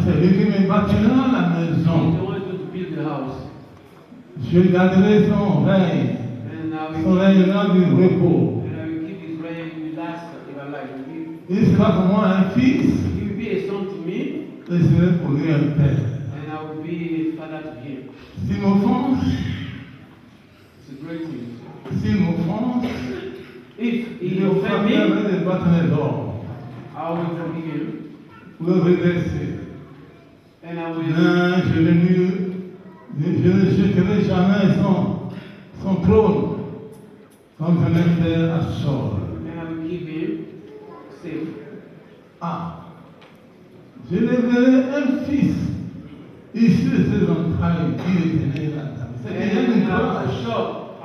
C'est lui qui me bâtira la maison. Je garderai son règne. Son règnera du repos. Il sera pour moi un fils. Et je serai pour lui un père. S'il m'offense, il me frapperait des bâtonnets d'or. Pour le redresser. Non, je ne jetterai jamais son trône comme je l'ai fait à Saul. Je lèverai un fils issu de ses entrailles qui est né là.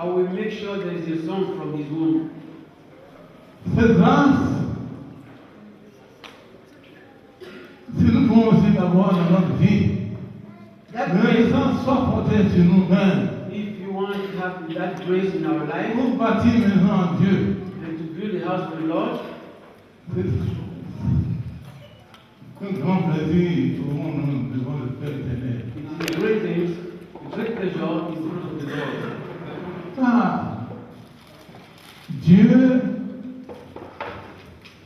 I will make sure there is a son from his womb. Cette grâce, si nous pouvons aussi l'avoir dans notre vie, mais le sang soit porté sur nous-mêmes. If you want to have that grace in our life, pour bâtir une maison en Dieu, and to build a house for the Lord, c'est un grand plaisir pour nous devant le Père éternel. It is a great thing, a great pleasure in front of the Lord. Dieu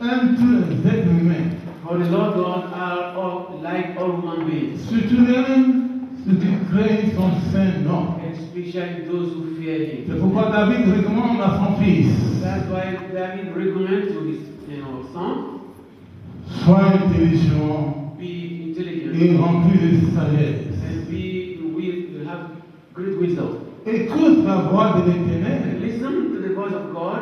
aime tous les êtres humains. For the Lord God are all, like all human beings, Surtout ceux qui craignent son saint nom. especially those who fear Him. C'est pourquoi David recommande à son fils: That's why David recommends to his son, sois intelligent be intelligent et rempli de sagesse. and have great wisdom. Écoute la voix de l'Éternel. Listen to the voice of God.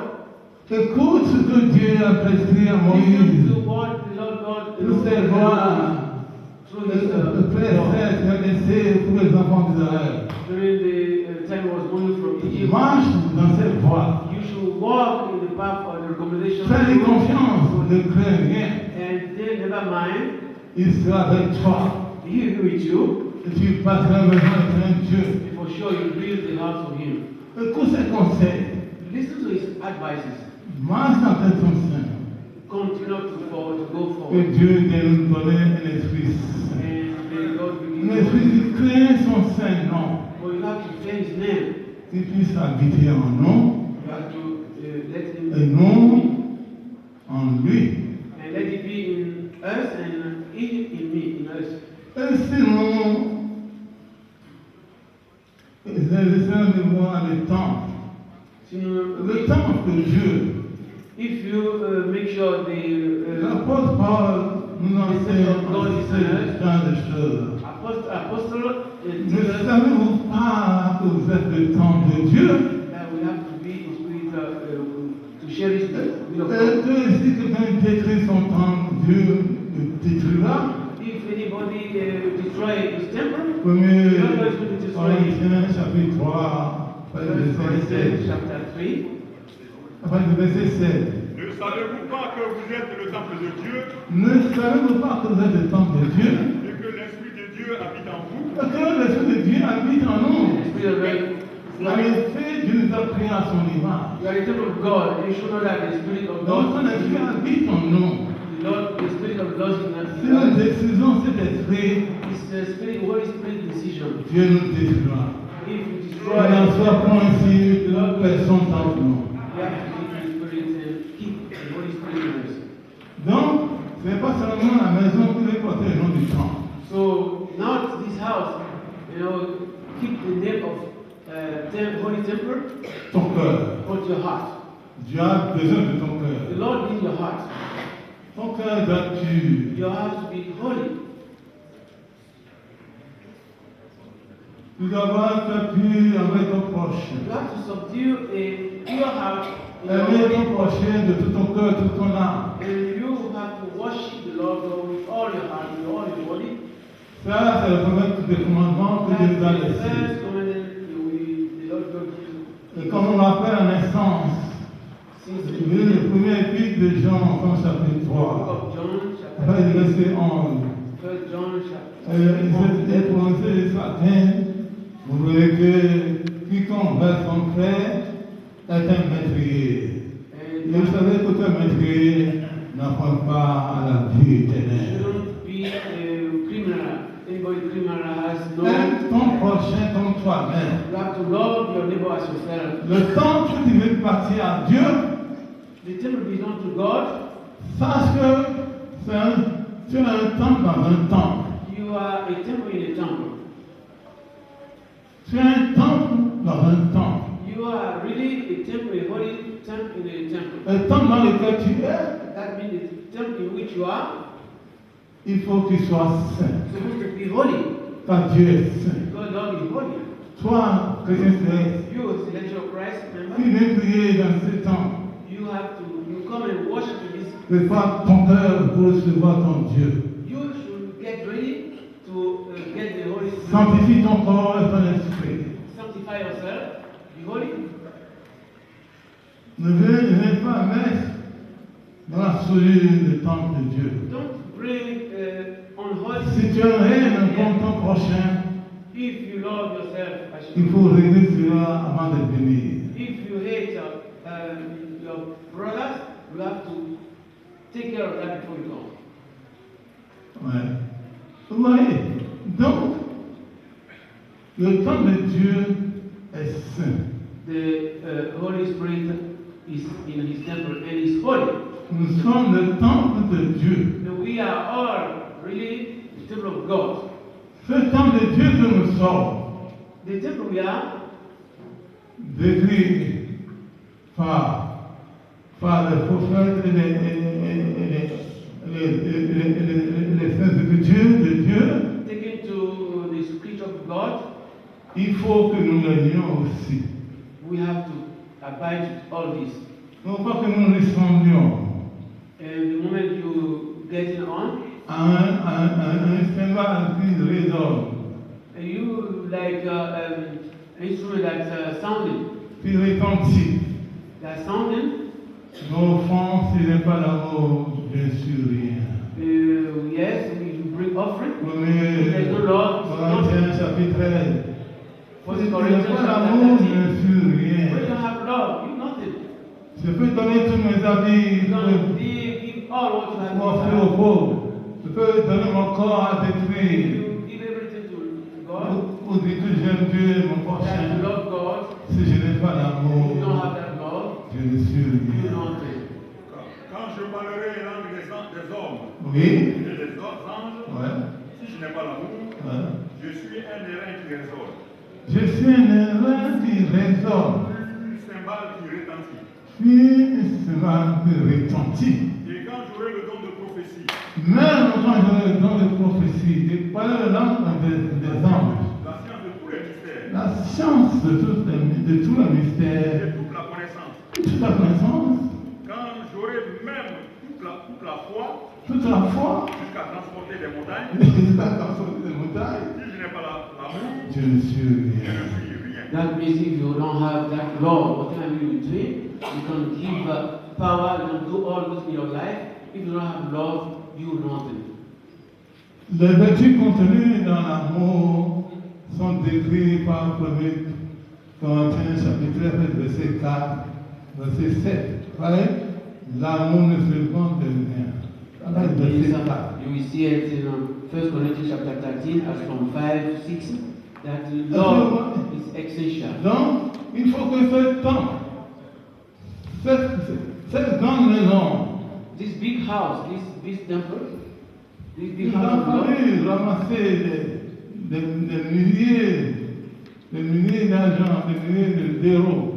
Écoute ce que Dieu a prescrit à Listen Moïse. to what the Lord God Nous sais voir through le his Père Céleste a laissé pour les enfants d'Israël. during the time he was going from Egypt. Marche dans cette voie. You should walk in the path of the recommendation Fais-lui confiance, ne crains rien. and then never mind, Il sera avec toi. he will be with you. Et tu passeras besoin de Dieu. For sure you build the house for him. Écoute ses conseils. Listen to his advices. Marche dans tes conseils. Continue to go Que forward. Dieu nous donne un esprit saint. And may God Un begin esprit qui craint son saint nom. for you have to fear his name. Qu'il puisse habiter en nous You have to let him et nous en lui. and let it be in us and in me, in us. Et si nous essayons de voir le temple, le temple de Dieu, If you make sure the l'apôtre Paul nous enseigne ce genre de choses. apostle Ne savez-vous pas que vous êtes le temple de Dieu? we have to be in spirit to share his will of Et God. que si quelqu'un détruit son temple, Dieu le détruira. If anybody destroy his temple, Premier the Lord is going to destroy it. Corinthiens chapitre 3, verset 7. Chapter 3. Enfin, le verset 7. Ne savez-vous pas que vous êtes le temple de Dieu Ne savez-vous pas que vous êtes le temple de Dieu? et que l'Esprit de Dieu habite en vous? Et que l'Esprit de Dieu habite en nous. Spirit of En God. effet, Dieu nous a créés à son image. You are the temple of God, and you should know that the Spirit of Donc, son God, esprit habite en nous. the Spirit of God is not Si nous détruisons cet esprit, It's the Spirit, Holy Spirit decision. Dieu nous détruira. If you Il destroy n'en it, soit point ainsi, personne sans nous. you have to keep the Spirit and keep the Holy Spirit in us. Donc, ce n'est pas seulement la maison qui va porter le nom du temple. So now this house, keep the name of Holy Temple, Ton cœur. put your heart. Dieu a besoin de ton The cœur. Lord needs your heart. Ton cœur doit être pur. Your heart to be holy. Tu dois avoir un cœur pur avec ton prochain. You have to subdue a pure heart in your Aimer ton body, prochain de tout ton cœur, toute ton âme. and you have to worship the Lord God with all your heart, with all your body. Ça, c'est le premier commandement que Dieu nous a That's the laissé. first commandment the Lord God gives. Et comme on l'appelle en naissance, Since c'est the le beginning premier épître de Jean, en chapitre book 3. of John, Après, le chapter 3, verset 11. 1 John, chapter Il s'est prononcé ce matin, vous voyez que quiconque va son frère est un meurtrier. Et vous savez qu'aucun meurtrier n'apprend pas à la vie éternelle. shouldn't be be criminal. Anybody criminal has no. Aime ton prochain comme toi-même. You have to love your neighbor as yourself. Le temps que tu veux partir à Dieu, The temple belongs to God. sache que tu as un temple dans un temple. You are a temple in a temple. Tu as un temple dans un temple. You are really a temple, a holy temple in a temple. Le temple dans lequel tu es, That means the temple in which you are il faut qu'il soit saint. supposed to be holy. Car Dieu est saint. God, Lord is holy. Toi, chrétien céleste, You, as the lecture of Christ, tu remember? viens prier dans ce temple. You have to, you come and worship in this. Prépare ton cœur pour recevoir ton Dieu. You should get ready to get the Holy Spirit. Sanctifie ton corps et ton esprit. Sanctify yourself. Be holy. Ne viens pas à messe dans l'absolu du temple de Dieu. Don't bring unholy. Si tu aimes comme ton prochain, If you love yourself, as il you faut régler cela avant de venir. if you hate your brothers, you have to take care of that before you come. Ouais. Vous voyez, donc, le temple de Dieu est saint. The Holy Spirit is in His temple and is holy. Nous sommes le temple de Dieu. And we are all really the temple of God. Ce temple de Dieu que nous sommes, The temple we are décrit par le prophète et les saints de Dieu, taken to the scripture of God. il faut que nous l'ayons aussi. We have to abide with all this. Non pas que nous ressemblions And the moment you get it on, à un cymbale qui résonne, and you like an instrument that's sounding, qui retentit. that's sounding. Nos offenses, il n'est pas l'amour, bien sûr, rien. Yes, we bring offering. Premier There's no law. Corinthiens chapitre 13. For Il the n'est Corinthians pas chapter l'amour, 13. bien sûr, When you rien. have love, you nothing. Je peux donner tous mes habits You pour don't give all what you have. offrir aux pauvres. Je peux donner mon corps à détruire. You give everything to God. Pour dire que j'aime Dieu, mon That you prochain. love God. Si je n'ai pas If l'amour, you don't have that love, je ne suis you rien. nothing. Quand je parlerai langue des hommes Oui? et des autres anges, Ouais. si je n'ai pas l'amour, Ouais. je suis un airain qui résonne, Je suis un airain qui résonne. une cymbale qui retentit. Puis cela me retentit. Et quand j'aurai le don de prophétie, Même quand j'aurai le don de prophétie, de parler la langue des anges, la science de tous les mystères la science de tout le mystère, et toute la connaissance, toute la connaissance, quand j'aurai même toute la foi toute la foi, jusqu'à transporter des montagnes, jusqu'à transporter des montagnes, si je n'ai pas l'amour, je ne suis je rien. ne suis rien. That means if you don't have that love, whatever you do, you can give power, you can do all this in your life. If you don't have love, you do nothing. Les vertus contenues dans l'amour sont décrites par 1 Corinthiens chapitre 13, verset 4, verset 7. Voyez, l'amour ne se vend de rien. Voilà le verset 4. You will see it in 1 Corinthians chapter 13, as from 5, 6, that love is essential. Donc, il faut que ce temps, cette grande maison, This big house, this temple, this big il a house of love, fallu ramasser des milliers d'argent, des milliers d'euros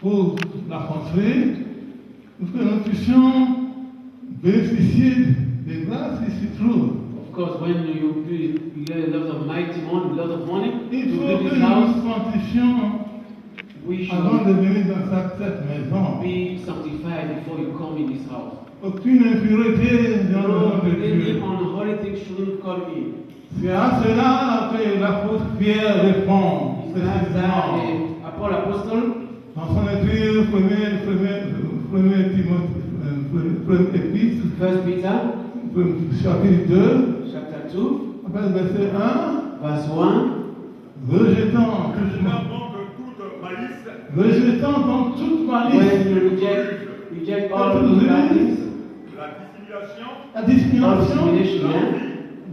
pour la construire, pour que nous puissions bénéficier des grâces qui s'y trouvent. of course, when you get a lot of mighty money, a lot of money Il to faut build que this nous house, nous sanctifions we avant should de venir dans cette maison. be sanctified before you come in this house. Aucune impureté dans le nom de Any Dieu. unholy thing shouldn't come in. C'est à cela que l'apôtre Pierre répond It's not that précisément Paul Apostle, dans son épître, premier épître, First Peter, chapitre 2, chapter 2, après le verset 1, verse 1. rejetant Rejetant donc toute malice, dans toute malice, When you reject all la bad things, la dissimulation, la discrimination, discrimination,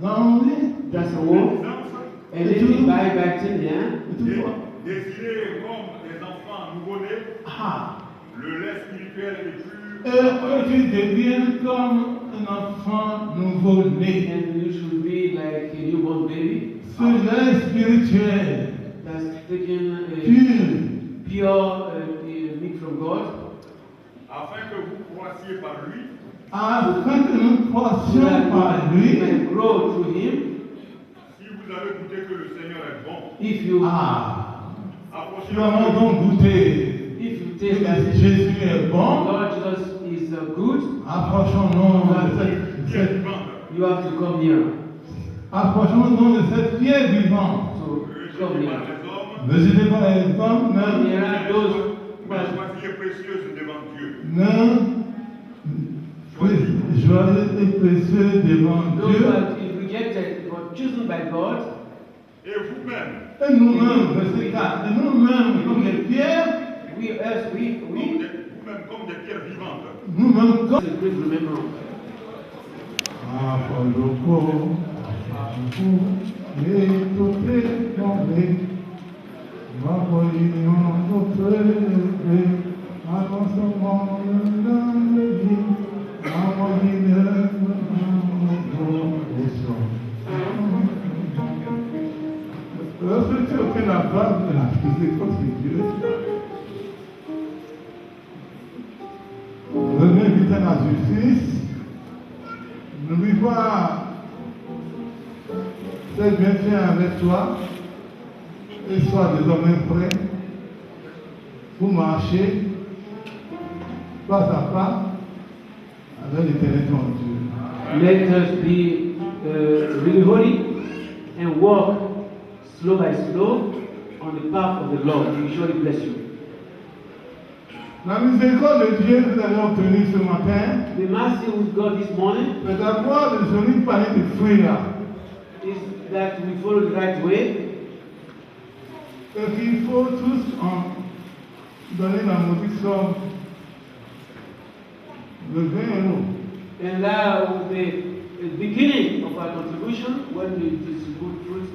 l'envie, that's a la war. nuisance, And then by acting, yeah. et tout quoi. désirer comme des enfants nouveau-nés, Ah, le lait spirituel est plus. que tu deviennes comme un enfant nouveau-né. And you should be like a newborn baby. Ce lait spirituel, That's taking pur, pure meat from God. Afin que vous croissiez par lui, afin que nous So croissions that par you lui. can grow through Him. si vous avez goûté que le Seigneur est bon, If you Ah, approchez-vous nous avons donc goûté if you que taste that Jésus est bon. Lord Jesus is good, Approchons-nous de qui est cette, vivante. you have to come nearer. approchons-nous de cette pierre vivante. So come Rejetée nearer. par les hommes, Ne jetez pas les hommes, Come ne, nearer those who mais are choisie et précieuse devant Dieu. joyeux et précieux devant those who Dieu. have been rejected but chosen by God. Et vous-même, Et nous-mêmes, verset 4, et nous-mêmes, comme les pierres, vous-même comme des pierres vivantes. nous-mêmes comme... Please remember. Apollo, et tout est tombé. Ma religion nous fait avancement dans le vie. Ma religion lorsque tu obtiens la base de la miséricorde de Dieu, reviens vite à la justice, n'oublie pas c'est bien fait avec toi et sois désormais prêt pour marcher pas à pas avec l'éternel ton Dieu. Let us be really holy and walk slow by slow on the path of the Lord. He will surely bless you. La miséricorde de Dieu que vous avez obtenue ce matin, The mercy with God this morning c'est d'avoir le joli panier de fruits là. is that we follow the right way. Et qu'il faut tous en donner la maudite somme de 20 euros. And that will be the beginning of our contribution when we distribute fruit.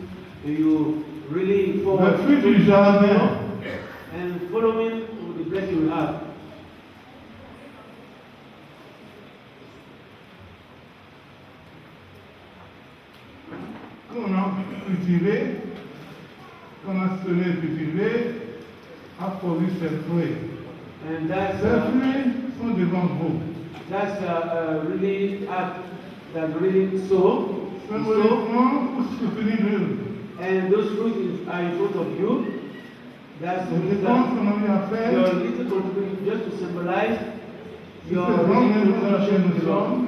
You really follow Le fruit du jardin. and following the blessing we have. Qu'on a cultivé, qu'on a semé et cultivé, a produit ses fruits. And that's Ces fruits sont devant vous. really act that really sow. Symboliquement pour soutenir l'œuvre. And those fruits are in front of you. That's Je pense qu'on a eu à faire. your little contribution just to symbolize Si your c'est vraiment little dans laquelle contribution nous to God. sommes,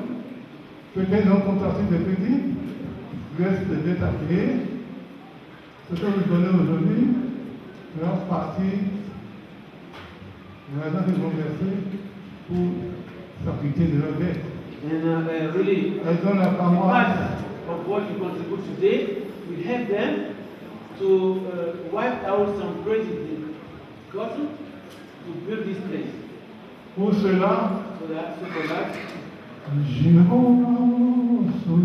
peut-être dans le contentieux des petits, reste des dettes à payer. Ce que vous donnez aujourd'hui, leur partie, l'argent qu'ils vont verser pour s'acquitter de leurs dettes. And really, Elles ont la paroisse. part of what you contribute today will help them to wipe out some credit they've gotten to build this place. Pour cela, So for that, j'irai sur le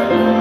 Thank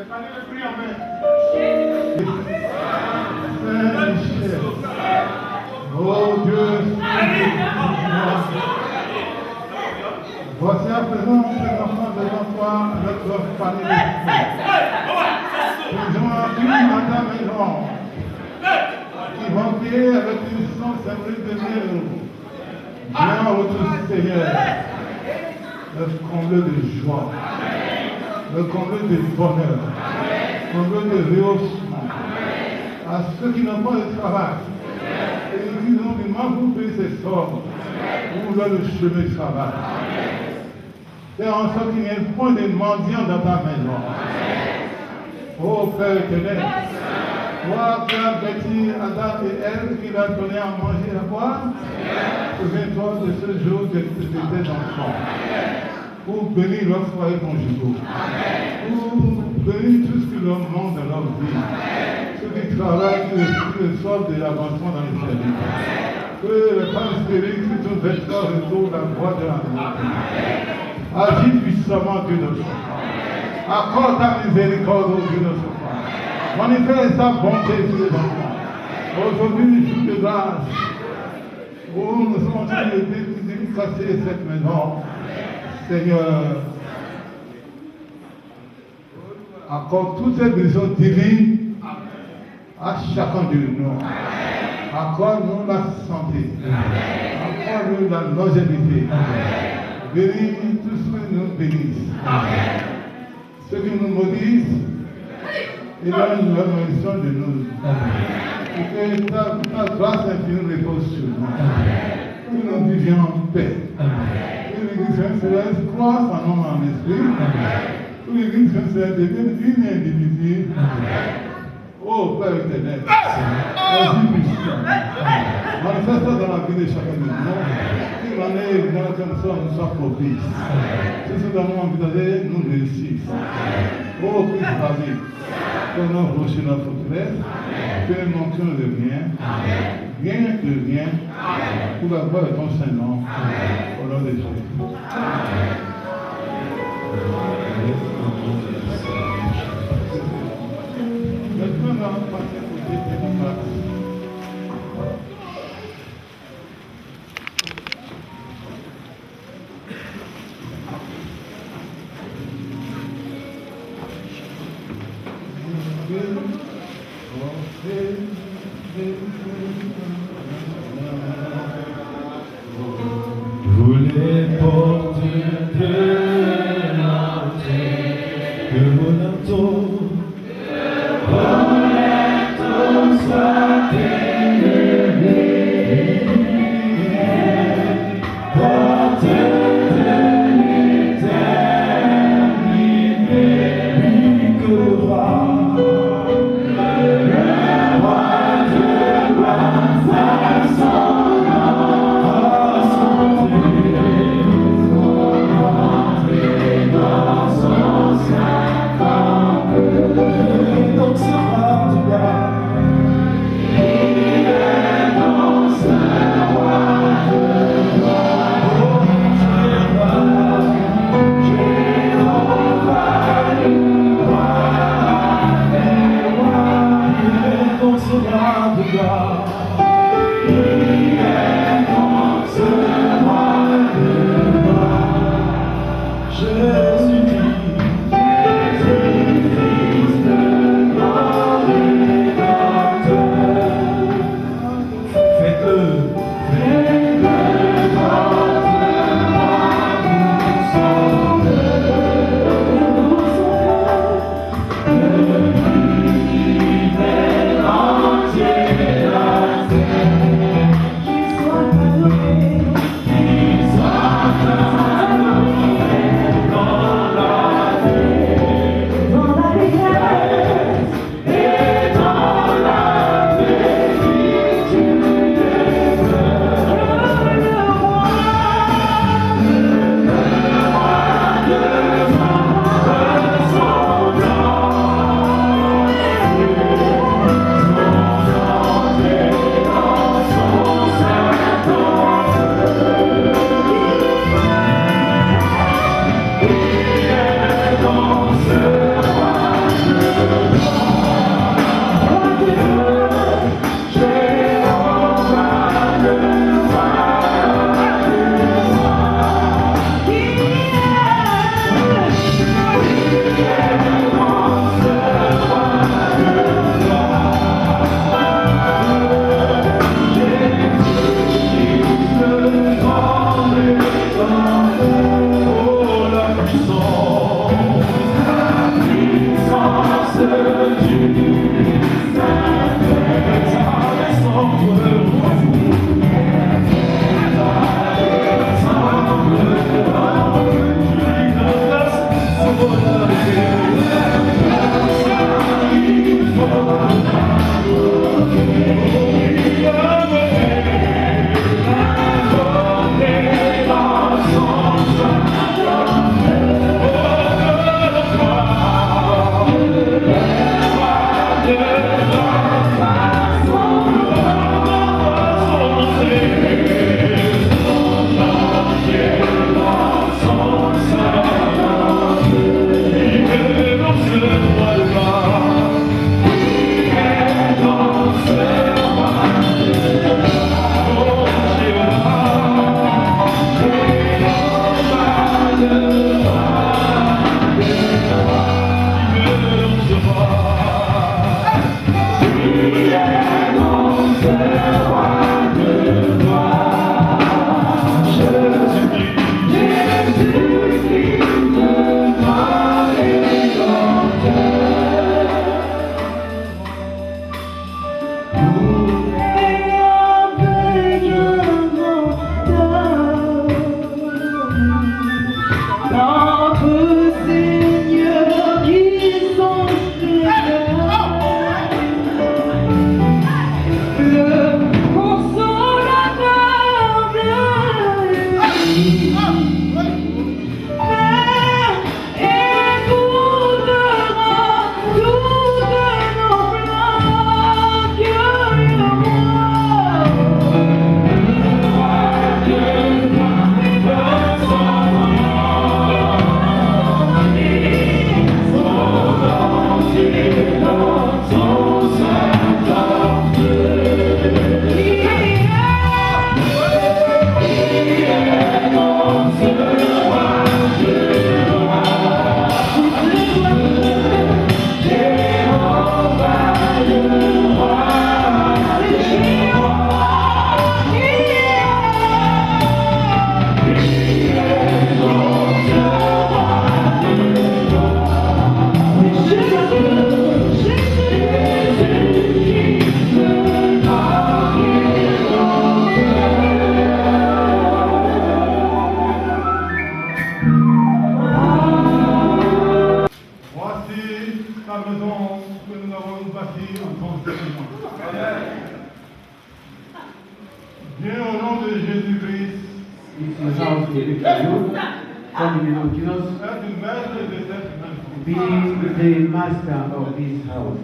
Les paniers de prix en main. Saint-Michel. Oh Dieu, voici à présent ces enfants devant toi avec leur panier de prix. Ils ont appris à ta maison. Qui vont prier avec une sang symbolique de miel. Viens, votre Seigneur, le comble de joie, le comble de bonheur, le comble de rehaussement. À ceux qui n'ont pas de travail, et qui ont du mal pour payer ces sommes, ouvre le chemin de travail. Fais en sorte qu'il n'y ait point de mendiants dans ta maison. Ô Père éternel, toi qui as bâti Adam et Ève, qui leur donné à manger et à boire, souviens-toi de ce jour de tes enfants. Pour bénir leur foyer conjugaux. Pour bénir tout ce qui leur manque dans leur vie. Ceux qui travaillent, qui le sortent de l'avancement dans les services. Que les femmes stériles qui sont vêtements retournent la voie de la mort. Agis puissamment, Dieu notre Père. Accorde ta miséricorde, au Dieu notre Père. Manifeste ta bonté sur les enfants. Aujourd'hui, jour de grâce, où nous sommes en train de dédicacer cette maison, Seigneur, accorde toutes ces bénédictions divines à chacun de nous. Accorde-nous la santé. Accorde-nous la longévité. Bénis tous ceux qui nous bénissent. Ceux qui nous maudissent, éloigne leur malédiction de nous. Et que ta grâce infinie repose sur nous. Que nous vivions en paix. Que l'Église céleste croisse en homme en esprit. Que l'Église céleste devienne une individu. Oh Père éternel, vas-y puissant. Manifeste-toi dans la vie de chacun de nous. Qu'il en est dans laquelle nous sommes propices. Si nous avons envie d'aller, nous réussissons. Oh Christ, vas-y. Que nous rochers notre forteresse, que nous manquions de rien, rien de rien, pour la gloire de ton Saint-Nom, au nom de Jésus. Maintenant, nous allons passer au deuxième phase. Vous les portes de la terre, que mon entour, soit élevé. Porte de l'éternité, lui que le roi. Donc sera du roi. la maison que nous avons bâtie en tant que témoin. Viens au nom de Jésus-Christ, This is house we give to you. Come in the name of Jesus. être le maître de cette maison. Be the master of this house.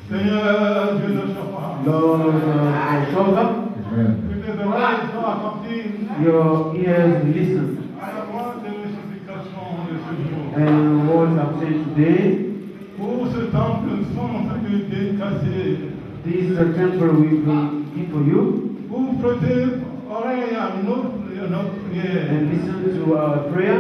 Seigneur, Dieu de Chopin, Lord of Shofar, que tes oreilles soient attentives your ears listen. à la voix de supplication de ce jour. And words are said today. Pour ce temple sans dédicacé, This temple will be for you. pour prêter oreille à notre prière, And listen to our prayer.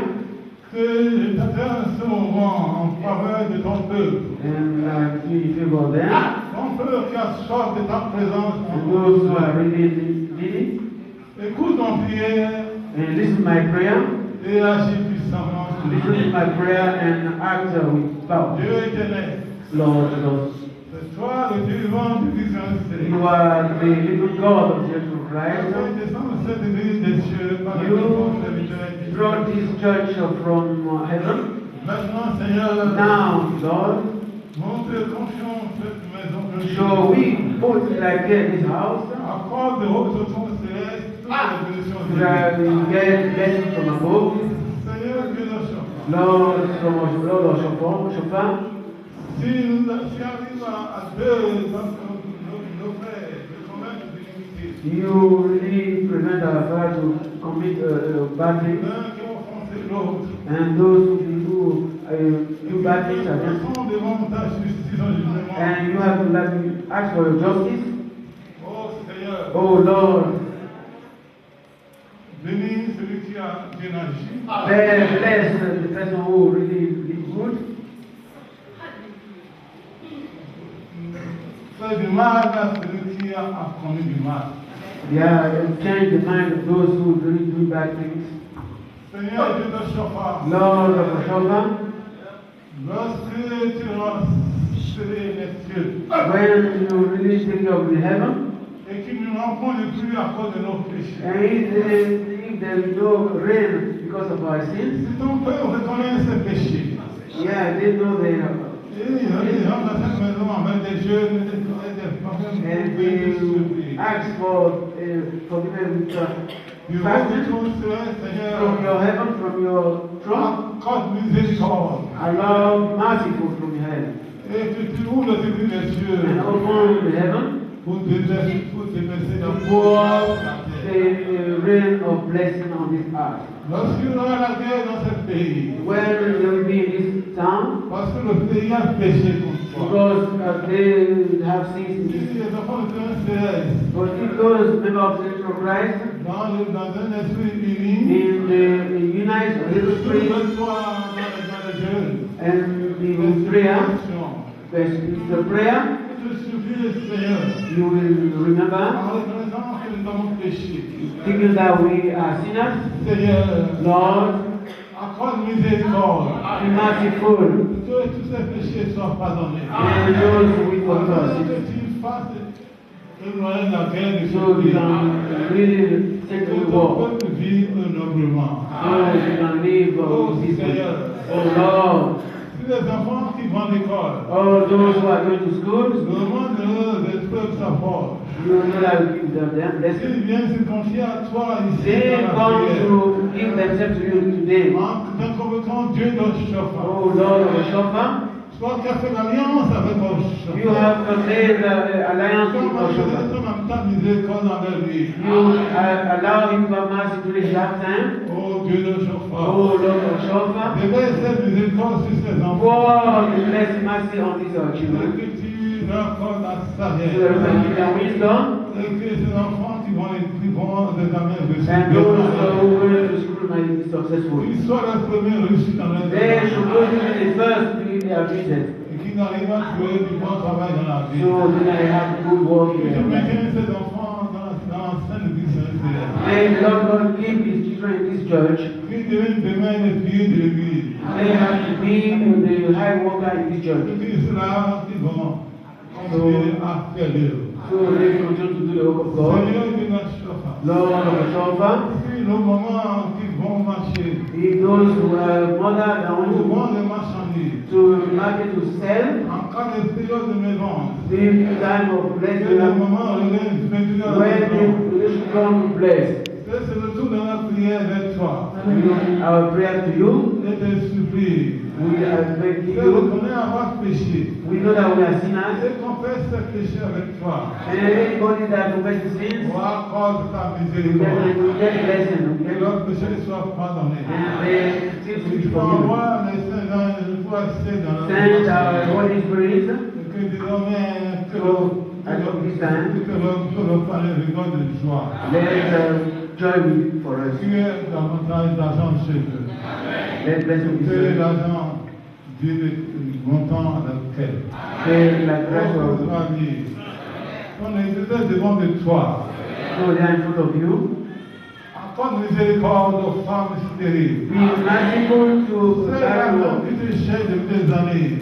que je t'attends ce moment en faveur de ton peuple. And in favor of them. Ton peuple qui a soif de ta présence, And those who are really needy. écoute mon prière And listen to my prayer. et agis puissamment. Listen to my prayer and act with power. Dieu éternel, Lord, c'est toi le Dieu vivant du Christ. you are the living God of Jesus Tu Christ. as descendu cette église des cieux par la You puissance de brought l'éternel. this church from heaven. Maintenant, Seigneur, Now, Lord, montre confiance cette maison que so we put like this house accorde au son céleste toutes les bénédictions so that divines. we get blessings from above. Seigneur, Dieu de Chopin, Lord, from Lord of Shofar, s'il arrive à deux d'entre nos frères de commettre des iniquités, you really prevent our father to commit bad things. l'un qui a offensé l'autre, And those who do bad things against you. sont devant ta justice en jugement. And you have to let me ask for your justice. Oh Seigneur, Oh Lord, bénis celui qui a bien agi. bless the person who really is good. Fais du mal à celui qui a commis du mal. Yeah, and change the mind of those who really do bad things. Seigneur, Dieu de Chopin, Lord of Shofar, lorsque tu auras scellé les cieux when you really think of the heaven, et qu'il ne nous rencontre plus à cause de nos péchés, and if there is no rain because of our sins, si ton peuple reconnaît ses péchés, yeah, they know they have. et il rentre dans cette maison avec des jeunes, des And they ask for forgiveness du with reste de fasting ton ciel, from Seigneur, your heaven, from your throne. accorde miséricorde, Allow merciful from your heaven. et que tu ouvres les écrits des cieux And open the heaven pour déverser to la pour foi. the rain of blessing on this earth. Lorsqu'il y aura la guerre dans ce pays, When there will be in this town, parce que le pays a péché contre toi. because they have sins in Si this. les enfants de Dieu céleste, But if those members of the Church of Christ dans un esprit uni, in the unite et the que spirit tu sois dans les jeunes, and the prayer, the prayer, je supplie, Seigneur, you will remember, en reconnaissant que nous avons péché. thinking that we are sinners. Seigneur, Lord, accorde miséricorde. be merciful, Que tous ces péchés soient pardonnés. and those who will Afin forgive que us. tu fasses une moyenne la guerre de ce So we pays. can really take Que the ton war. peuple vive noblement. So we can live Oh peacefully. Seigneur, Oh Lord, si les enfants qui vont à l'école, all those who are going to school, demande des preuves sa force. you know that will give them blessings. S'ils viennent se confier à toi ici They dans la come prière, to give themselves to you today. en convoquant Dieu dans le chauffeur, Oh Lord of Shofar, toi qui as fait l'alliance avec ton you chauffeur, have made alliance with toi qui Shofar. as en ta miséricorde envers lui. You allow him to have mercy to his lifetime. Oh Dieu de chauffeur, Oh Lord of Shofar, déverse cette miséricorde sur ses enfants, pour the blessed mercy on these et children. que tu leur accordes la So that we sagesse, can give them wisdom. et que ces enfants qui vont les examens de And those who go to school might be successful. qu'ils soient les premiers réussis dans leur They should go to examen, the first to be admitted. et qu'ils arrivent à trouver du bon travail dans la vie. So then I have good work Que tu here. maintiennes ces enfants dans la scène de Saint-Céleste. May the Lord God give his children in this church. Qu'ils deviennent demain les piliers de l'Église. They have to be the high worker in this church. Et qu'ils ceux-là qui vont continuer à faire l'œuvre. So they continue to do the work of God. Seigneur de notre chauffeur, Lord of Shofar, si le moment qui vont marcher, If those who are mother that ou want vont les marchandises, to market to sell, en cas de période de mévente, the time of c'est le blessing, moment où les bénédictions à la when maison. they should come to bless. C'est le tour de la prière vers toi. Our prayer to you, Et te supplie. we are begging C'est you. reconnaître avoir péché. We know that we are sinners, Et confesse tes péchés avec toi. and anybody that confesses sins, Ou accorde ta we miséricorde. get blessing, Que okay? leurs péchés soient pardonnés. And they sins will be Il faut forgiven. avoir les saints dans il faut accéder dans la Send our Holy Spirit Et que désormais, que at this time. le palais rigole de joie. Let joy be for us. Tu es davantage d'argent chez eux. Let blessing be Que served. l'argent vienne longtemps avec elle. Say like rest of On est devant de toi. so they are in front of you. Accorde miséricorde aux femmes stériles. Be merciful to C'est la everyone. femme qui te cherche depuis des années.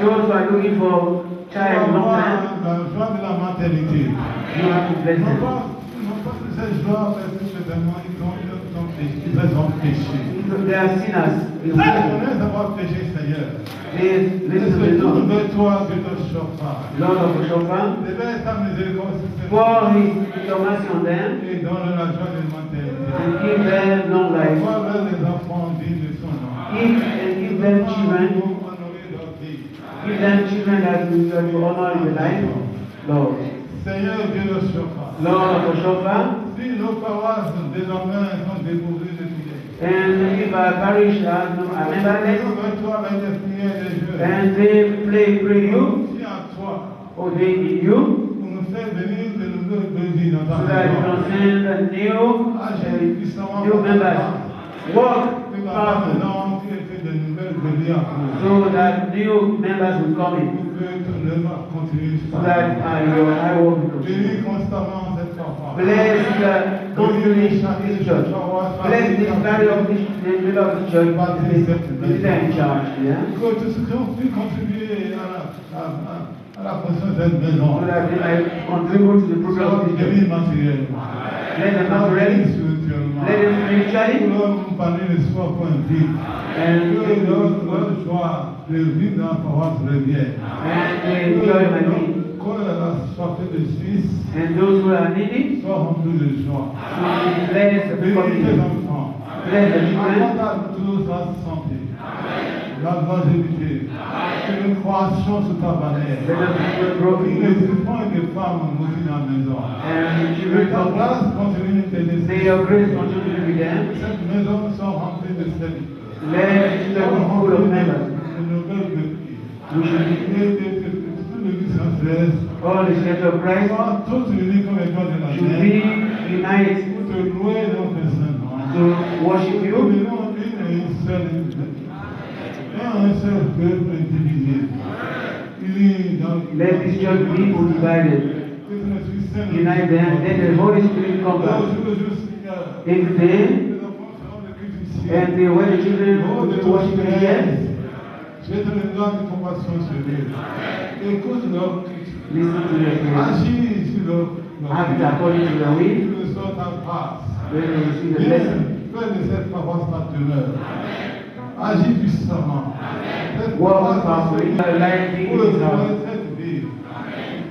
Those who are looking for Tu child vas long voir time, la joie de la maternité. you have to bless them. Non pas que cette joie, parce que finalement, ils ont péché. They are sinners. Ils reconnaissent avoir péché, Seigneur. Please Et listen to se the tournent Lord. vers toi, que ton chauffard. Lord of the Shofar, Déverse ta miséricorde sur ces pour femmes your mercy on them et donne la joie de maternité. and give them long life. Envoie les enfants dignes de son nom. Give them children. Honorer leur vie. Give them children that will honor your life. Lord. Seigneur Dieu le chauffard. Lord of the Shofar, Si nos paroisses désormais sont dépourvues de prière, and if our parish has no nous memberless, vers toi avec des prières et des jeux. and they pray you, Si à toi, or they need you, pour nous faire venir de nouvelles vies dans ta so that you maison. can send a Agis puissamment new members. Walk que ta powerful, maison qui ait fait de nouvelles vies à vous. so that new members will come in, Pour que ton œuvre continue so that your high work will continue. Bénis constamment cette enfant. Bless the continuation of this church. Bless this barrier of this member of this church, the leader in charge, yeah? Que tout ce qui ont pu contribuer à la construction de cette maison So that they might contribute to the program of soit this church. béni matériellement. Let them Soit not béni ready, spirituellement. let them spiritually, Que leur compagnie ne soit point vide. and Que leur joie de vivre dans la paroisse revienne. they enjoy my need. Que la soif de Suisse And those who are needy, soit remplie de joie. so bless the Bénis tes family, enfants. bless the children, Accorde à tous la santé, la longévité, que nous croissions sous ta bannière. let us be Prie broken, les enfants et les femmes motivés dans la maison. and the Que children ta of grâce continue de May t'aider. your grace continue to be there. Cette maison soit remplie de serviteurs. Let it be full of members. De nouvelles vies. We should be Et de toute l'église française. all the church of Christ Soient tous unis comme étoiles de la should mer. be united Pour te louer notre Saint-Nom. to worship Nous you. venons une et une seule église. Un seul peuple indivisé. Unis dans Let this church be people divided. Que ton Esprit Saint nous Unite them. Let the Holy Spirit come back. Aujourd'hui, Seigneur, Every day, les enfants seront de Christ ici. and when the children Oh, de will ton worship here, J'ai ton regard de compassion sur eux. Écoute leur cri. listen to their prayers. Agis sur leur Act according to their will. Que soit ta grâce. When they receive the Viens, blessing. fais de cette paroisse ta demeure. Agis puissamment. Cette Walk paroisse powerfully. Life be pour le in his travail house. de cette ville.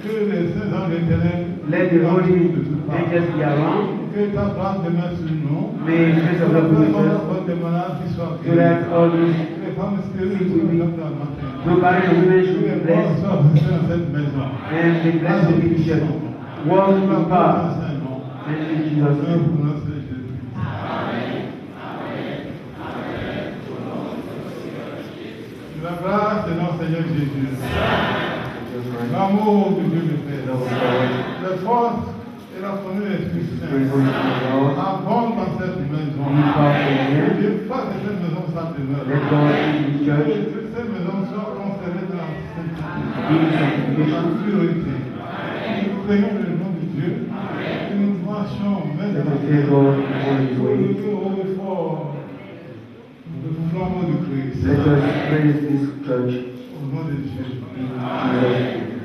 Que les saints anges éternels Let the holy de toutes parts. angels be around. Que ta grâce demeure sur nous. May the grace of God be with us, Que des malades qui soient so that all these Que les femmes stériles soient comme dans le matin. no barren of women should Que be les morts blessed, soient visés dans cette maison. and be blessed in the church. Walk in power, and in Jesus' name. La grâce de notre Seigneur Jésus, l'amour de Dieu le Père, la force et la commune de l'Esprit Saint abondent dans cette maison. Que Dieu fasse de cette maison sa demeure. Let God in this Que church cette maison soit conservée dans la sainteté, be dans la sanctification. purité. Nous prions le nom de Dieu et nous marchons main Let dans us la take main. God before His way. Le fort, le flambeau de Christ. Let us praise this church Au nom de Jésus. in Jesus' name.